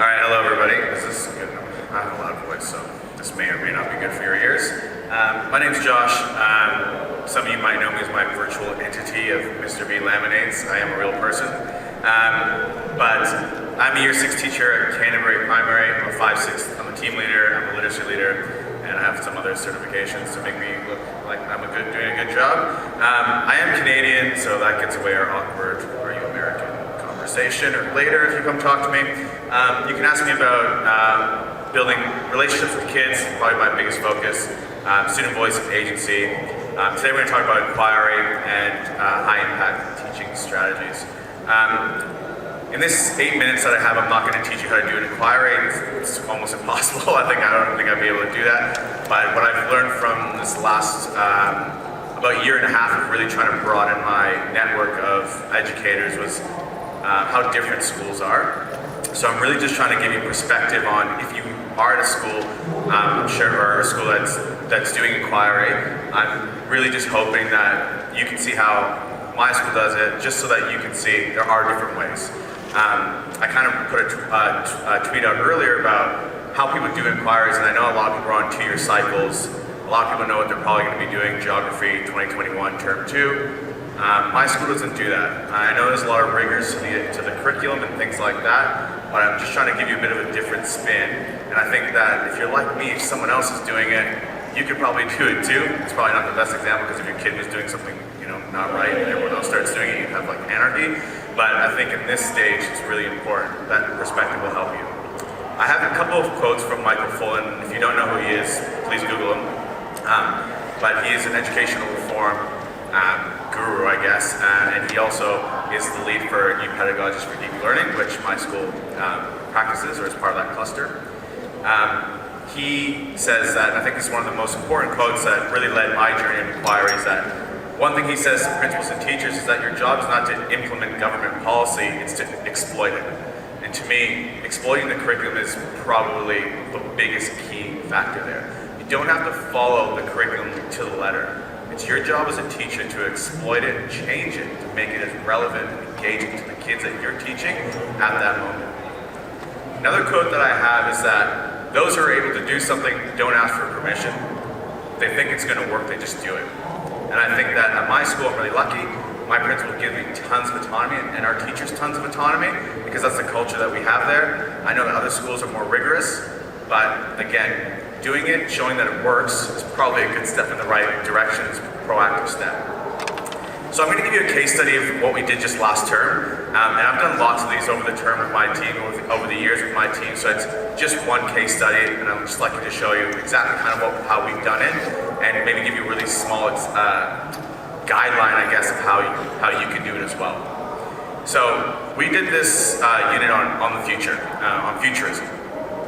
All right, hello everybody. This is good. I have a loud voice, so this may or may not be good for your ears. My name's Josh. Some of you might know me as my virtual entity of Mr. B Laminates. I am a real person. But I'm a year 6 teacher at Canterbury Primary. I'm a 5/6. I'm a team leader. I'm a literacy leader. And I have some other certifications to make me look like I'm doing a good job. I am Canadian, so that gets away our awkward, are you American conversation, or later if you come talk to me. You can ask me about building relationships with kids, probably my biggest focus, student voice and agency. Today we're going to talk about inquiry and high impact teaching strategies. In this 8 minutes that I have, I'm not going to teach you how to do an inquiry. It's almost impossible. I don't think I'd be able to do that. But what I've learned from this last about year and a half of really trying to broaden my network of educators was how different schools are. So I'm really just trying to give you perspective on if you are at a school, I'm sure, or a school that's doing inquiry. I'm really just hoping that you can see how my school does it, just so that you can see there are different ways. I kind of put a tweet out earlier about how people do inquiries, and I know a lot of people are on 2-year cycles. A lot of people know what they're probably going to be doing, Geography 2021 Term 2. My school doesn't do that. I know there's a lot of rigors to the curriculum and things like that, but I'm just trying to give you a bit of a different spin. And I think that if you're like me, if someone else is doing it, you could probably do it too. It's probably not the best example, because if your kid was doing something, not right, and everyone else starts doing it, you'd have like anarchy. But I think in this stage, it's really important. That perspective will help you. I have a couple of quotes from Michael Fullan. If you don't know who he is, please Google him. But he is an educational reform guru, I guess, and he also is the lead for New Pedagogies for Deep Learning, which my school practices or is part of that cluster. He says that, I think this is one of the most important quotes that really led my journey of inquiry, is that one thing he says to principals and teachers is that your job is not to implement government policy, it's to exploit it. And to me, exploiting the curriculum is probably the biggest key factor there. You don't have to follow the curriculum to the letter. It's your job as a teacher to exploit it and change it to make it as relevant and engaging to the kids that you're teaching at that moment. Another quote that I have is that those who are able to do something don't ask for permission. They think it's going to work, they just do it. And I think that at my school, I'm really lucky. My principal gives me tons of autonomy, and our teachers tons of autonomy, because that's the culture that we have there. I know that other schools are more rigorous, but again, doing it, showing that it works, is probably a good step in the right direction. It's a proactive step. So I'm going to give you a case study of what we did just last term. And I've done lots of these over the term with my team, over the years with my team, so it's just one case study, and I'm just lucky to show you exactly kind of how we've done it, and maybe give you a really small guideline, I guess, of how you can do it as well. So we did this unit on the future, on futurism.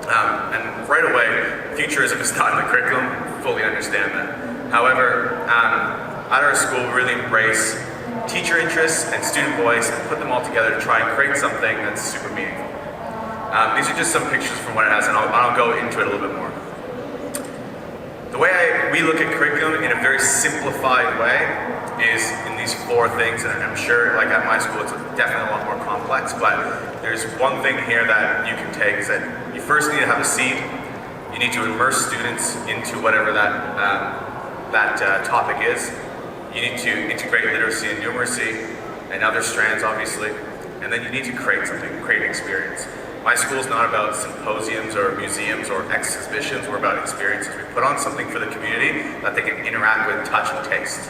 And right away, futurism is not in the curriculum, fully understand that. However, at our school, we really embrace teacher interests and student voice and put them all together to try and create something that's super meaningful. These are just some pictures from what it has, and I'll go into it a little bit more. The way we look at curriculum in a very simplified way is in these 4 things, and I'm sure, like at my school, it's definitely a lot more complex, but there's one thing here that you can take, is that you first need to have a seed. You need to immerse students into whatever that topic is. You need to integrate literacy and numeracy and other strands, obviously, and then you need to create something, create an experience. My school is not about symposiums or museums or exhibitions. We're about experiences. We put on something for the community that they can interact with, touch, and taste.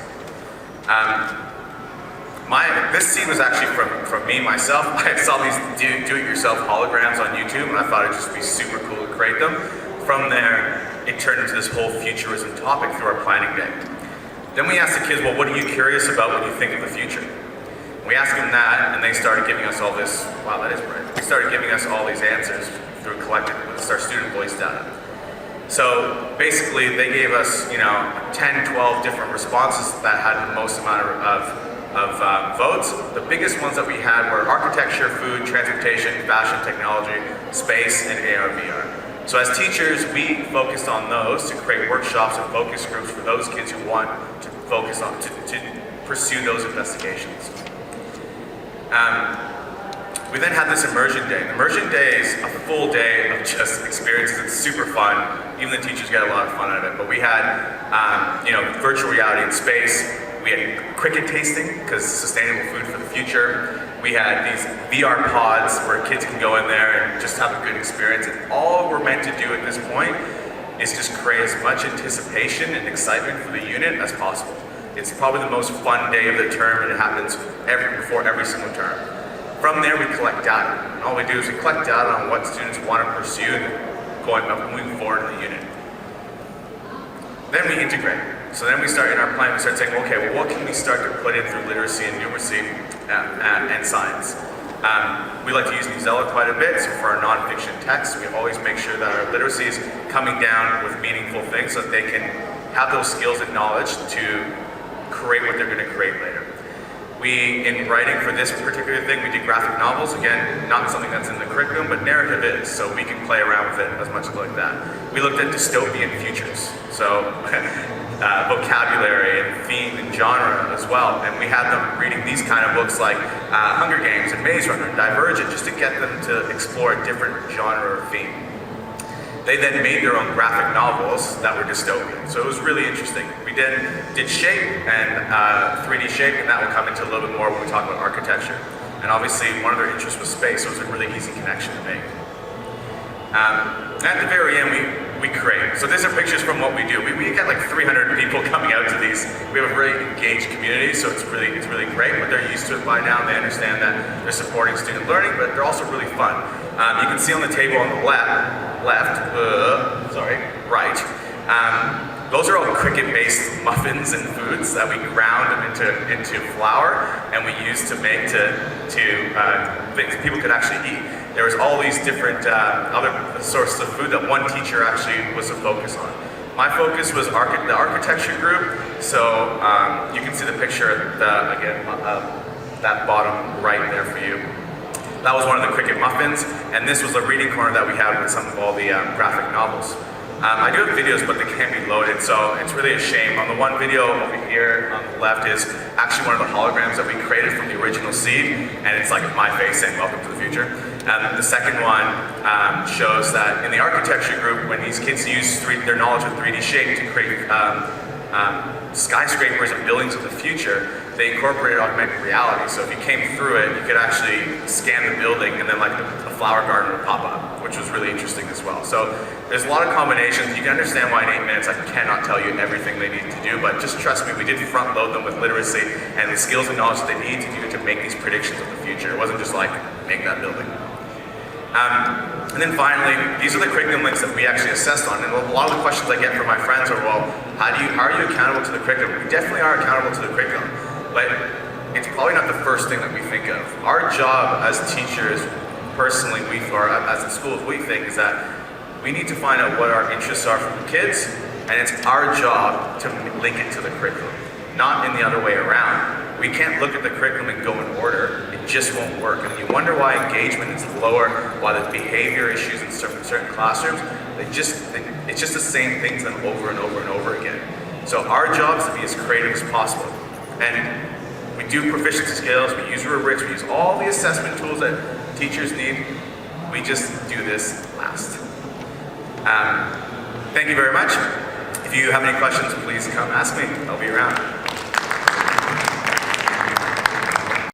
This scene was actually from me, myself. I saw these do-it-yourself holograms on YouTube, and I thought it'd just be super cool to create them. From there, it turned into this whole futurism topic through our planning day. Then we asked the kids, well, what are you curious about when you think of the future? We asked them that, and they started giving us all this, wow, that is bright. They started giving us all these answers through collected with our student voice data. So basically, they gave us, 10, 12 different responses that had the most amount of votes. The biggest ones that we had were architecture, food, transportation, fashion, technology, space, and AR/VR. So as teachers, we focused on those to create workshops and focus groups for those kids who want to focus on, to pursue those investigations. We then had this immersion day. Immersion day is a full day of just experiences. It's super fun. Even the teachers get a lot of fun out of it. But we had, virtual reality in space. We had cricket tasting, because sustainable food for the future. We had these VR pods where kids can go in there and just have a good experience. And all we're meant to do at this point is just create as much anticipation and excitement for the unit as possible. It's probably the most fun day of the term, and it happens before every single term. From there, we collect data. And all we do is we collect data on what students want to pursue moving forward in the unit. Then we integrate. So then we start in our plan, we start saying, okay, well, what can we start to put in through literacy and numeracy and science? We like to use Newsella quite a bit, so for our nonfiction text, we always make sure that our literacy is coming down with meaningful things so that they can have those skills and knowledge to create what they're going to create later. In writing for this particular thing, we did graphic novels. Again, not something that's in the curriculum, but narrative is, so we can play around with it as much as like that. We looked at dystopian futures, so vocabulary and theme and genre as well, and we had them reading these kind of books like Hunger Games and Maze Runner and Divergent, just to get them to explore a different genre or theme. They then made their own graphic novels that were dystopian, so it was really interesting. We then did shape and 3D shape, and that will come into a little bit more when we talk about architecture. And obviously, one of their interests was space, so it was a really easy connection to make. At the very end, we create. So these are pictures from what we do. We get like 300 people coming out to these. We have a very engaged community, so it's really great, but they're used to it by now. They understand that they're supporting student learning, but they're also really fun. You can see on the table on the right, those are all cricket-based muffins and foods that we ground into flour, and we use to make things people could actually eat. There was all these different other sources of food that one teacher actually was a focus on. My focus was the architecture group, so you can see the picture, that bottom right there for you. That was one of the cricket muffins, and this was the reading corner that we had with some of all the graphic novels. I do have videos, but they can't be loaded, so it's really a shame. On the one video over here on the left is actually one of the holograms that we created from the original seed, and it's like my face saying welcome to the future. And the second one shows that in the architecture group, when these kids use their knowledge of 3D shape to create skyscrapers and buildings of the future, they incorporated augmented reality. So if you came through it, you could actually scan the building, and then like a flower garden would pop up, which was really interesting as well. So there's a lot of combinations. You can understand why in 8 minutes I cannot tell you everything they need to do, but just trust me, we did front load them with literacy and the skills and knowledge that they need to do to make these predictions of the future. It wasn't just like, make that building. And then finally, these are the curriculum links that we actually assessed on. And a lot of the questions I get from my friends are, well, how are you accountable to the curriculum? We definitely are accountable to the curriculum, but it's probably not the first thing that we think of. Our job as teachers, personally, or as the schools, we think is that we need to find out what our interests are from the kids, and it's our job to link it to the curriculum, not in the other way around. We can't look at the curriculum and go in order. It just won't work. And you wonder why engagement is lower, why there's behavior issues in certain classrooms. It's just the same things done over and over and over again. So our job is to be as creative as possible. And we do proficiency scales, we use rubrics, we use all the assessment tools that teachers need. We just do this last. Thank you very much. If you have any questions, please come ask me. I'll be around.